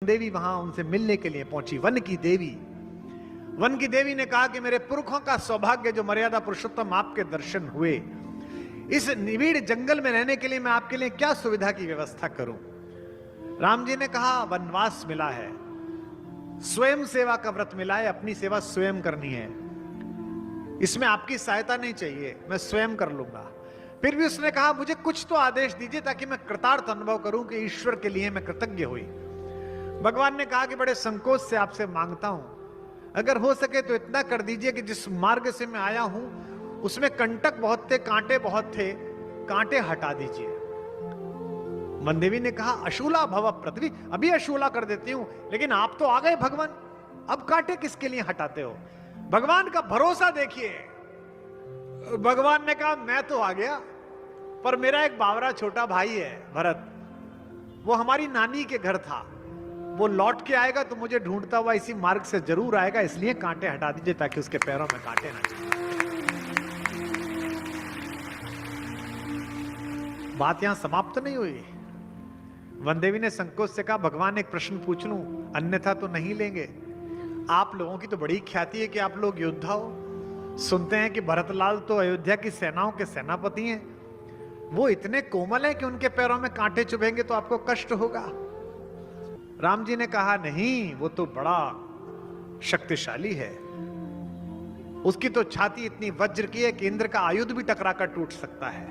देवी वहां उनसे मिलने के लिए पहुंची। वन की देवी ने कहा कि मेरे पुरखों का सौभाग्य जो मर्यादा पुरुषोत्तम आपके दर्शन हुए, इस निबिड़ जंगल में रहने के लिए मैं आपके लिए क्या सुविधा की व्यवस्था करूं। राम जी ने कहा वनवास मिला है, स्वयं सेवा का व्रत मिला है, अपनी सेवा स्वयं करनी है, इसमें आपकी सहायता नहीं चाहिए, मैं स्वयं कर लूंगा। फिर भी उसने कहा मुझे कुछ तो आदेश दीजिए ताकि मैं कृतार्थ अनुभव करूं कि ईश्वर के लिए मैं कृतज्ञ हुई। भगवान ने कहा कि बड़े संकोच से आपसे मांगता हूं, अगर हो सके तो इतना कर दीजिए कि जिस मार्ग से मैं आया हूं उसमें कंटक बहुत थे, कांटे बहुत थे, कांटे हटा दीजिए। मनदेवी ने कहा अशूला भव पृथ्वी, अभी अशूला कर देती हूं, लेकिन आप तो आ गए भगवान, अब कांटे किसके लिए हटाते हो। भगवान का भरोसा देखिए। भगवान ने कहा मैं तो आ गया, पर मेरा एक बावरा छोटा भाई है भरत, वो हमारी नानी के घर था, वो लौट के आएगा तो मुझे ढूंढता हुआ इसी मार्ग से जरूर आएगा, इसलिए कांटे हटा दीजिए ताकि उसके पैरों में कांटे ना जाए। बात यहां समाप्त नहीं हुई। वनदेवी ने संकोच से कहा भगवान एक प्रश्न पूछ लूं, अन्यथा तो नहीं लेंगे। आप लोगों की तो बड़ी ख्याति है कि आप लोग योद्धा हो, सुनते हैं कि भरतलाल तो अयोध्या की सेनाओं के सेनापति हैं, वो इतने कोमल हैं कि उनके पैरों में कांटे चुभेंगे तो आपको कष्ट होगा। राम जी ने कहा नहीं, वो तो बड़ा शक्तिशाली है, उसकी तो छाती इतनी वज्र की है कि इंद्र का आयुध भी टकरा कर टूट सकता है,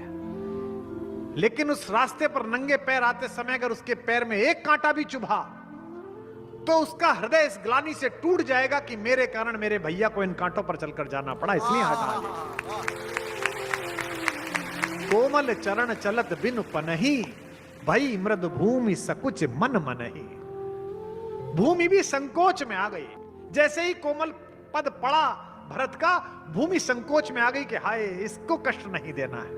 लेकिन उस रास्ते पर नंगे पैर आते समय अगर उसके पैर में एक कांटा भी चुभा तो उसका हृदय इस ग्लानि से टूट जाएगा कि मेरे कारण मेरे भैया को इन कांटों पर चलकर जाना पड़ा, इसलिए हटा दे। कोमल चरण चलत बिनु पनहि, भई मृद भूमि सकुच मन मनहि। भूमि भी संकोच में आ गई, जैसे ही कोमल पद पड़ा भरत का, भूमि संकोच में आ गई कि हाय इसको कष्ट नहीं देना है।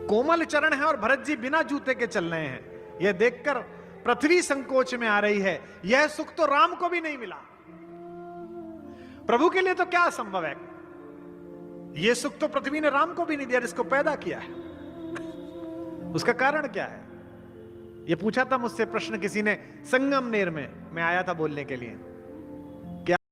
कोमल चरण है और भरत जी बिना जूते के चल रहे हैं, यह देखकर पृथ्वी संकोच में आ रही है। यह सुख तो राम को भी नहीं मिला, प्रभु के लिए तो क्या असंभव है, यह सुख तो पृथ्वी ने राम को भी नहीं दिया जिसको पैदा किया है। उसका कारण क्या है, यह पूछा था मुझसे प्रश्न किसी ने संगमनेर में, मैं आया था बोलने के लिए।